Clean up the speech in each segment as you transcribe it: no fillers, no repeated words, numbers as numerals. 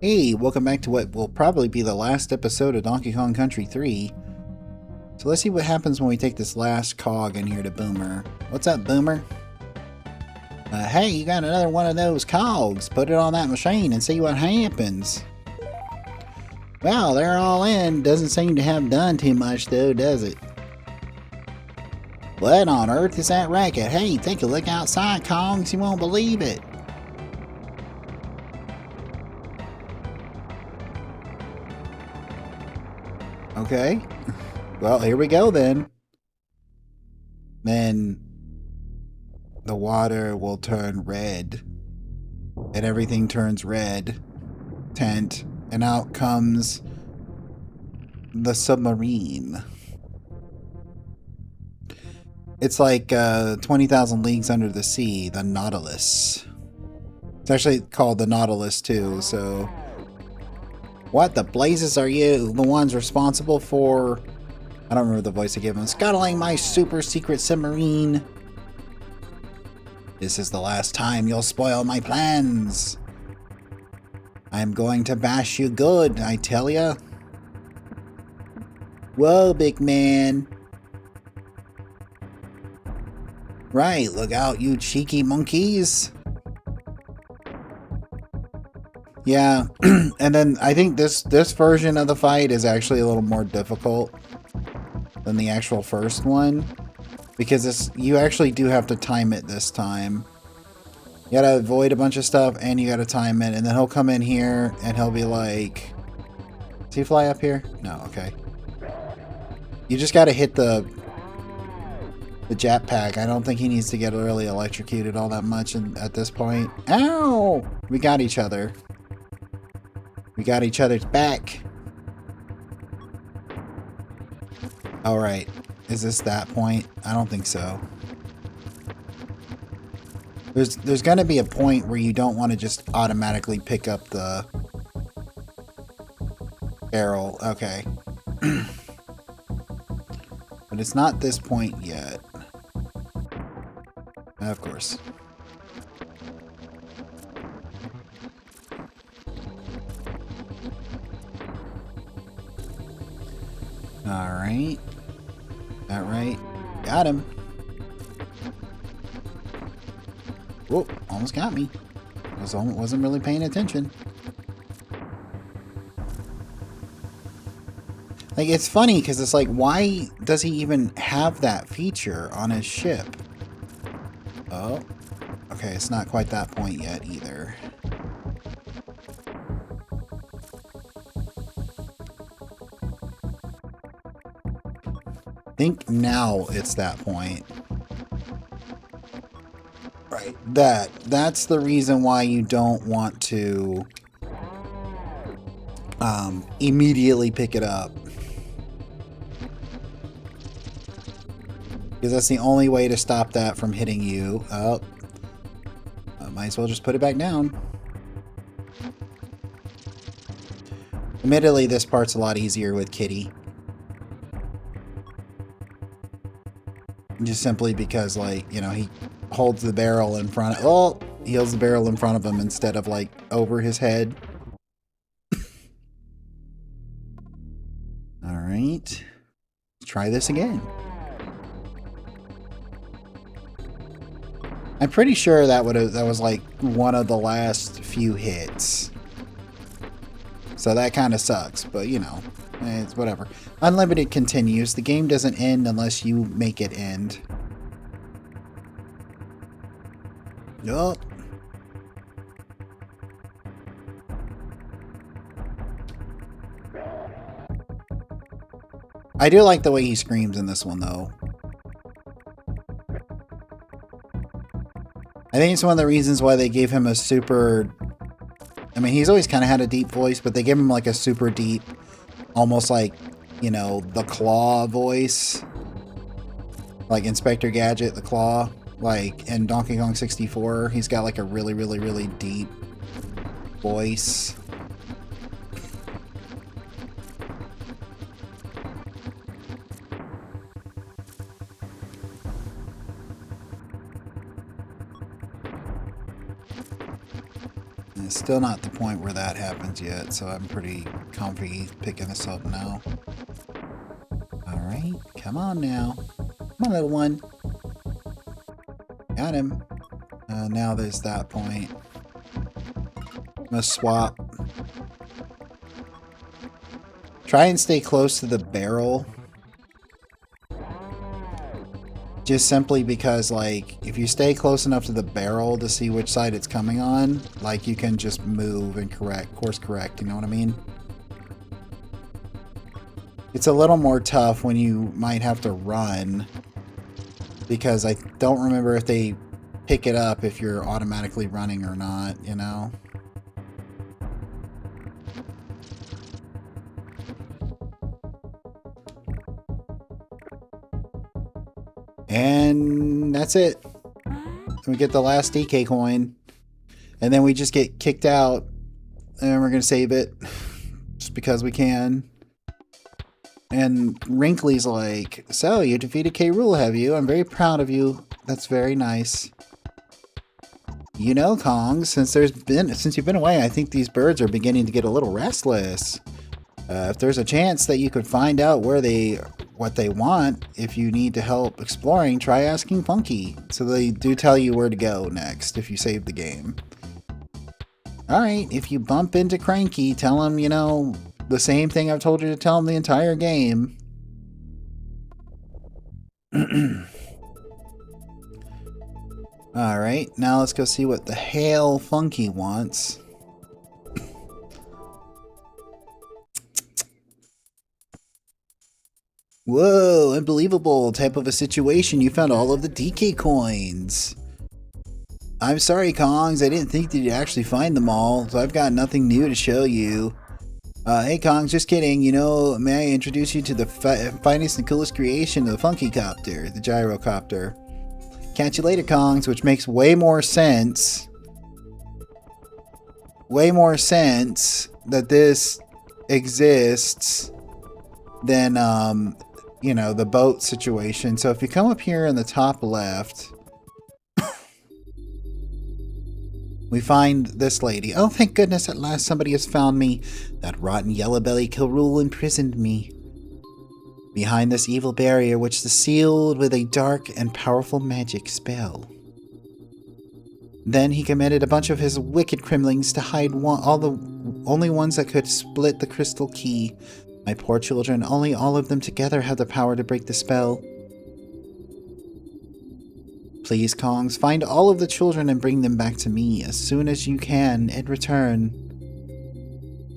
Hey, welcome back to what will probably be the last episode of Donkey Kong Country 3. So let's see what happens when we take this last cog in here to Boomer. What's up, Boomer? Hey, you got another one of those cogs. Put it on that machine and see what happens. Well, they're all in. Doesn't seem to have done too much though, does it? What on earth is that racket? Hey, take a look outside, Kongs. You won't believe it. Okay. Well, here we go then. Then the water will turn red. And everything turns red. Tent. And out comes the submarine. It's like 20,000 Leagues Under the Sea, the Nautilus. It's actually called the Nautilus too, so... What the blazes are you the ones responsible for... I don't remember the voice I gave him. Scuttling my super secret submarine. This is the last time you'll spoil my plans. I'm going to bash you good, I tell ya. Whoa, big man. Right, look out, you cheeky monkeys. Yeah, and then I think this version of the fight is actually a little more difficult than the actual first one, because you actually do have to time it this time. You gotta avoid a bunch of stuff and you gotta time it, and then he'll come in here and he'll be like, does he fly up here? No, okay. You just gotta hit the jetpack. I don't think he needs to get really electrocuted all that much at this point. Ow! We got each other. We got each other's back. Alright. Is this that point? I don't think so. There's gonna be a point where you don't want to just automatically pick up the barrel. Okay. But it's not this point yet. Of course. Alright. That right. Got him. Whoa, almost got me. Wasn't really paying attention. Like, it's funny because it's like, why does he even have that feature on his ship? Oh. Okay, it's not quite that point yet either. I think now it's that point. Right. That's the reason why you don't want to immediately pick it up. Because that's the only way to stop that from hitting you. Oh. I might as well just put it back down. Admittedly, this part's a lot easier with Kitty. Just simply because, like, you know, he holds the barrel in front of... Oh! He holds the barrel in front of him instead of, like, over his head. Alright. Let's try this again. I'm pretty sure that was, like, one of the last few hits. So that kind of sucks, but, you know, it's whatever. Unlimited continues. The game doesn't end unless you make it end. Nope. I do like the way he screams in this one, though. I think it's one of the reasons why they gave him a super... I mean, he's always kind of had a deep voice, but they give him like a super deep, almost like, you know, the Claw voice. Like Inspector Gadget, the Claw. Like in Donkey Kong 64, he's got like a really, really, really deep voice. Still not the point where that happens yet, so I'm pretty comfy picking this up now. Alright, come on now. Come on, little one. Got him. Now there's that point. I'm gonna swap. Try and stay close to the barrel. Just simply because, like, if you stay close enough to the barrel to see which side it's coming on, like, you can just move and course correct, you know what I mean? It's a little more tough when you might have to run, because I don't remember if they pick it up if you're automatically running or not, you know? And that's it. We get the last DK coin. And then we just get kicked out. And we're going to save it. Just because we can. And Wrinkly's like, so you defeated K. Rool, have you? I'm very proud of you. That's very nice. You know, Kong, since you've been away, I think these birds are beginning to get a little restless. If there's a chance that you could find out what they want, if you need to help exploring, try asking Funky. So they do tell you where to go next if you save the game. Alright, if you bump into Cranky, tell him, you know, the same thing I've told you to tell him the entire game. Alright, now let's go see what the hell Funky wants. Whoa, unbelievable type of a situation. You found all of the DK coins. I'm sorry, Kongs. I didn't think that you'd actually find them all, so I've got nothing new to show you. Hey, Kongs, just kidding. You know, may I introduce you to the finest and coolest creation of the Funky Copter, the Gyrocopter. Catch you later, Kongs, which makes way more sense. Way more sense that this exists than, you know, the boat situation. So if you come up here in the top left, we find this lady. Oh, thank goodness, at last somebody has found me. That rotten yellow-belly K. Rool imprisoned me behind this evil barrier which is sealed with a dark and powerful magic spell. Then he committed a bunch of his wicked crimlings to hide all the only ones that could split the crystal key. My poor children, only all of them together have the power to break the spell. Please, Kongs, find all of the children and bring them back to me as soon as you can in return.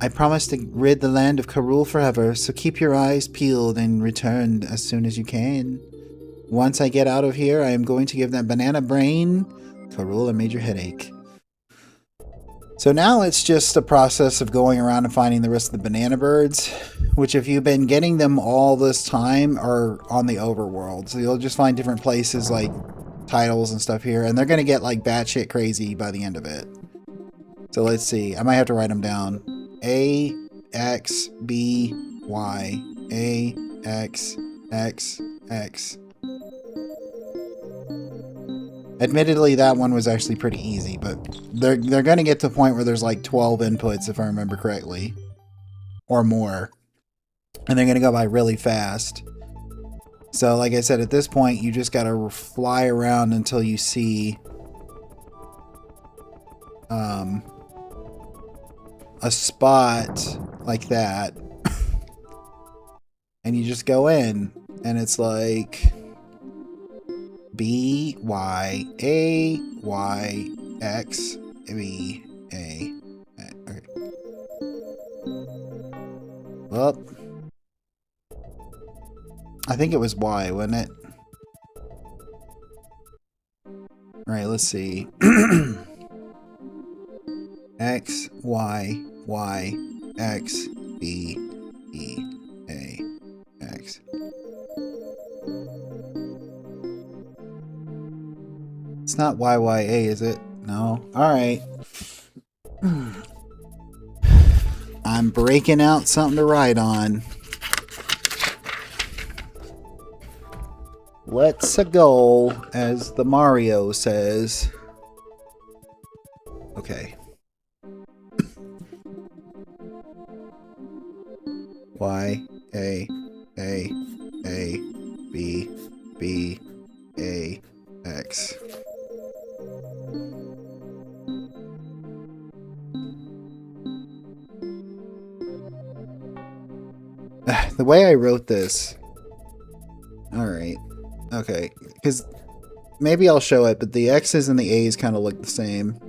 I promise to rid the land of K. Rool forever, so keep your eyes peeled and return as soon as you can. Once I get out of here, I am going to give that banana brain K. Rool a major headache. So now it's just a process of going around and finding the rest of the banana birds, which if you've been getting them all this time are on the overworld. So you'll just find different places like titles and stuff here, and they're going to get like batshit crazy by the end of it. So let's see. I might have to write them down. A, X, B, Y, A, X, X, X. Admittedly, that one was actually pretty easy, but they're going to get to the point where there's like 12 inputs, if I remember correctly. Or more. And they're going to go by really fast. So, like I said, at this point, you just got to fly around until you see a spot like that. And you just go in, and it's like B, Y, A, Y, X, B, A. Okay. Well, I think it was Y, wasn't it? Alright, let's see. X, Y, Y, X, B, E, A, X. It's not YYA, is it? No. Alright. I'm breaking out something to write on. Let's go, as the Mario says. Okay. Y, A, A, A, B, B, A, X. The way I wrote this. Alright. Okay. Because maybe I'll show it, but the X's and the A's kind of look the same.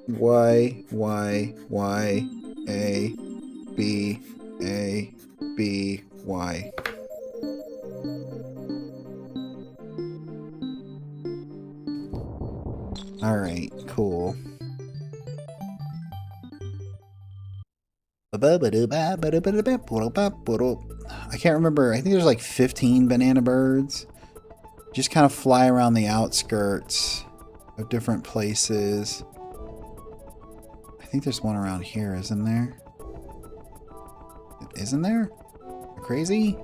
Y, Y, Y, A, B, A, B, Y. Alright, cool. I can't remember. I think there's like 15 banana birds. Just kind of fly around the outskirts of different places. I think there's one around here, isn't there? Isn't there? Crazy?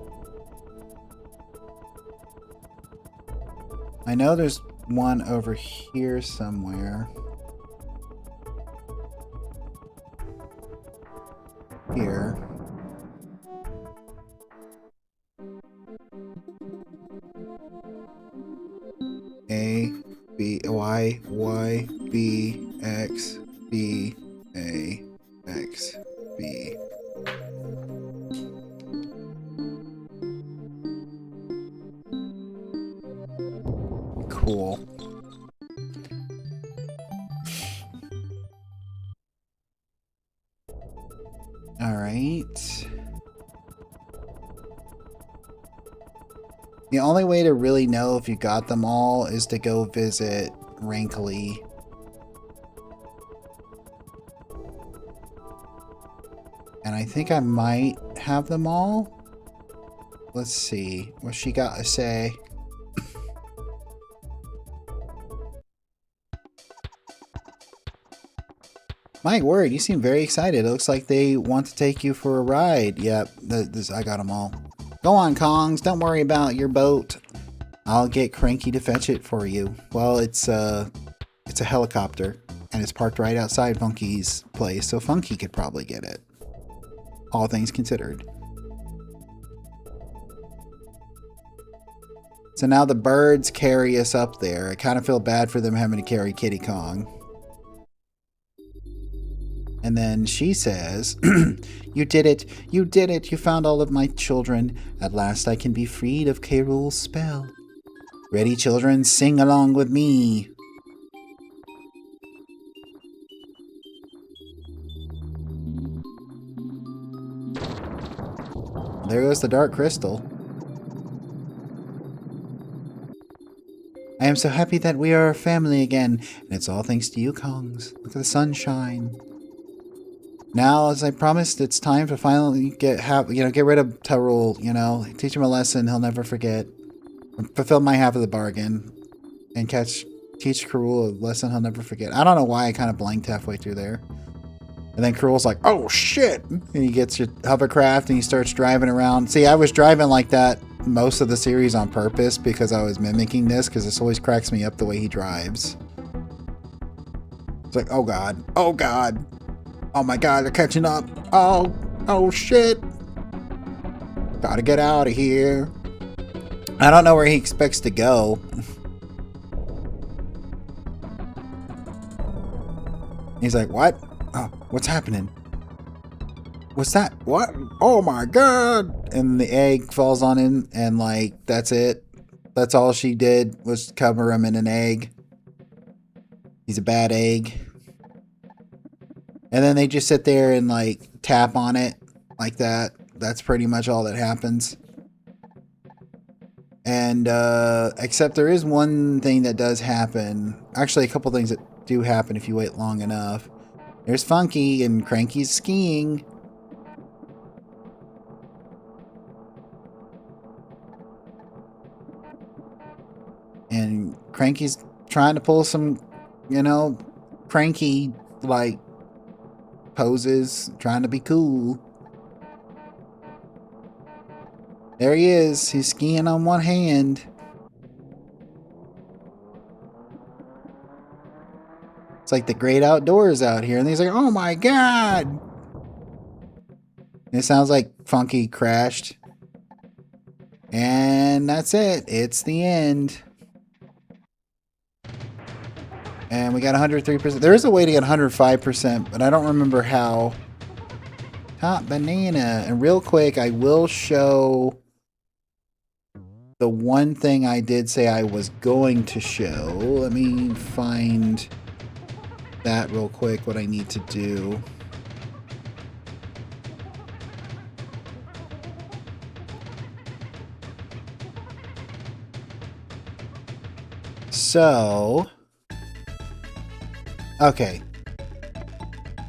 I know there's one over here somewhere. Here. A, B, Y, Y, B, X, B, A, X, B. Cool. All right. The only way to really know if you got them all is to go visit Rankley. And I think I might have them all. Let's see what she got to say. My word, you seem very excited. It looks like they want to take you for a ride. Yep, I got them all. Go on, Kongs. Don't worry about your boat. I'll get Cranky to fetch it for you. Well, it's a helicopter, and it's parked right outside Funky's place, so Funky could probably get it. All things considered. So now the birds carry us up there. I kind of feel bad for them having to carry Kitty Kong. And then she says, You did it! You did it! You found all of my children. At last I can be freed of K. Rool's spell. Ready, children? Sing along with me! There goes the dark crystal. I am so happy that we are a family again, and it's all thanks to you, Kongs. Look at the sunshine. Now, as I promised, it's time to finally get rid of Tyrul, teach him a lesson he'll never forget. Fulfill my half of the bargain. And teach Karul a lesson he'll never forget. I don't know why I kind of blanked halfway through there. And then Karul's like, oh shit! And he gets your hovercraft and he starts driving around. See, I was driving like that most of the series on purpose because I was mimicking this, because this always cracks me up the way he drives. It's like, oh god. Oh god. Oh my god, they're catching up. Oh shit. Gotta get out of here. I don't know where he expects to go. He's like, what? Oh, what's happening? What's that? What? Oh my god. And the egg falls on him and like, that's it. That's all she did was cover him in an egg. He's a bad egg. And then they just sit there and like tap on it like that. That's pretty much all that happens. And except there is one thing that does happen. Actually, a couple things that do happen if you wait long enough. There's Funky and Cranky's skiing. And Cranky's trying to pull some, cranky like poses, trying to be cool. There he is. He's skiing on one hand. It's like the great outdoors out here. And he's like, oh my god. It sounds like Funky crashed. And that's it. It's the end. And we got 103%. There is a way to get 105%, but I don't remember how. Top banana. And real quick, I will show the one thing I did say I was going to show. Let me find that real quick, what I need to do. So, okay.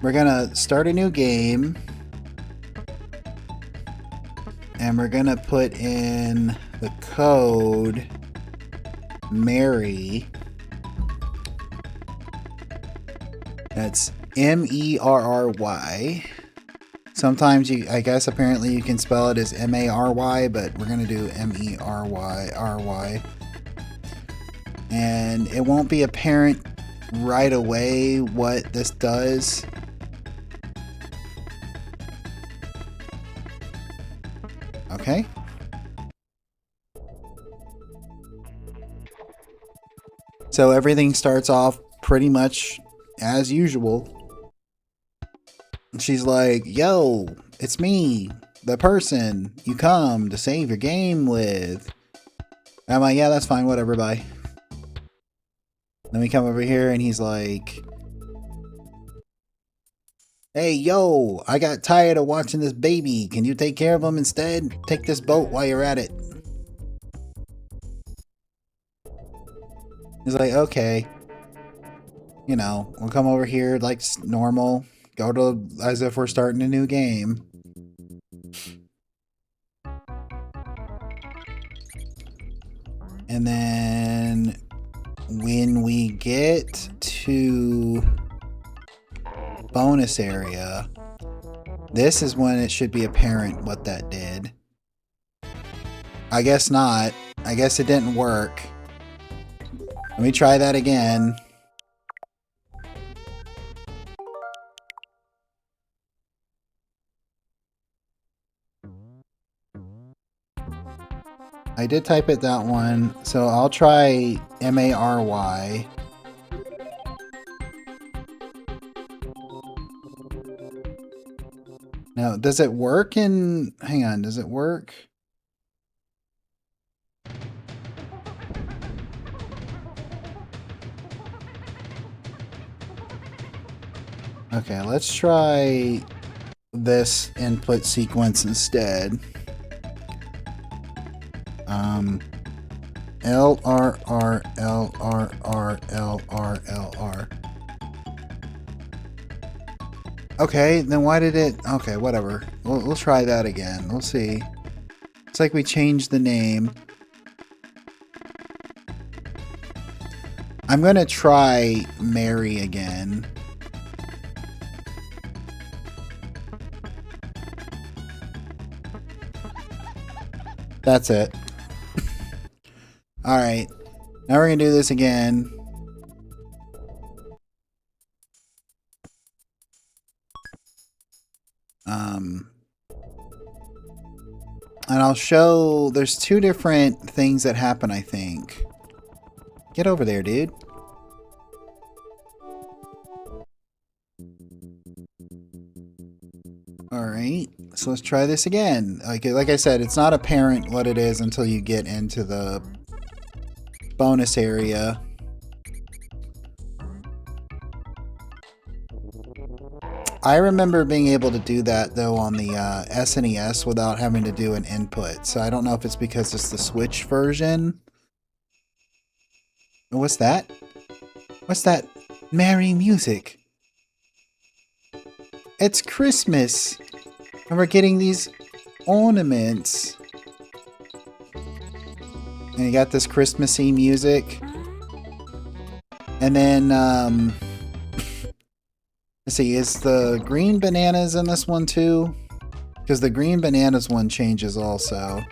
We're gonna start a new game. And we're gonna put in the code Mary. That's M-E-R-R-Y. Sometimes I guess apparently you can spell it as M-A-R-Y, but we're gonna do M-E-R-Y-R-Y. And it won't be apparent right away what this does. Okay. So everything starts off pretty much as usual. She's like, yo, it's me, the person you come to save your game with. I'm like, yeah, that's fine, whatever, bye. Then we come over here and he's like, hey, yo, I got tired of watching this baby. Can you take care of him instead? Take this boat while you're at it. He's like, okay. You know, we'll come over here like normal. Go to as if we're starting a new game. And then when we get to bonus area, this is when it should be apparent what that did. I guess not. I guess it didn't work. Let me try that again. I did type it that one, so I'll try M-A-R-Y. Now, does it work in... Hang on, does it work? Okay, let's try this input sequence instead. L R R L R R L R L R. Okay, then why did it... Okay, whatever. We'll try that again. We'll see. It's like we changed the name. I'm gonna try Mary again. That's it. Alright. Now we're gonna do this again. And I'll show... There's two different things that happen, I think. Get over there, dude. Alright, so let's try this again. Like I said, it's not apparent what it is until you get into the bonus area. I remember being able to do that, though, on the SNES without having to do an input. So I don't know if it's because it's the Switch version. What's that? What's that merry music? It's Christmas! And we're getting these ornaments. And you got this Christmassy music. And then, let's see, is the green bananas in this one too? Because the green bananas one changes also.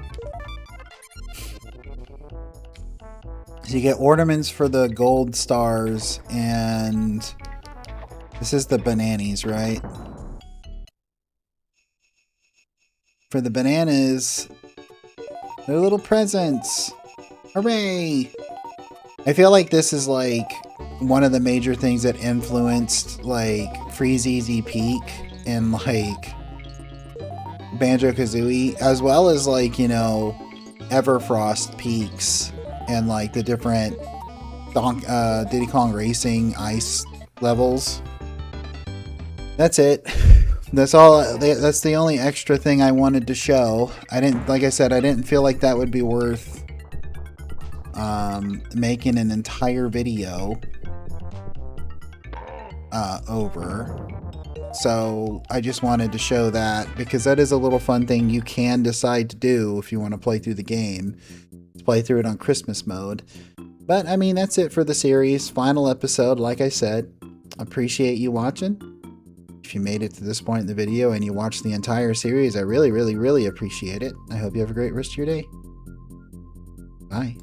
So you get ornaments for the gold stars, and this is the bananas, right? for the bananas. They're little presents. Hooray! I feel like this is like one of the major things that influenced like Freezeezy Peak and like Banjo-Kazooie, as well as like, you know, Everfrost Peaks and like the different Diddy Kong Racing ice levels. That's it. That's all. That's the only extra thing I wanted to show. I didn't, like I said, I didn't feel like that would be worth making an entire video over. So I just wanted to show that because that is a little fun thing you can decide to do if you want to play through the game. Play through it on Christmas mode. But I mean, that's it for the series. Final episode, like I said. Appreciate you watching. If you made it to this point in the video and you watched the entire series, I really, really, really appreciate it. I hope you have a great rest of your day. Bye.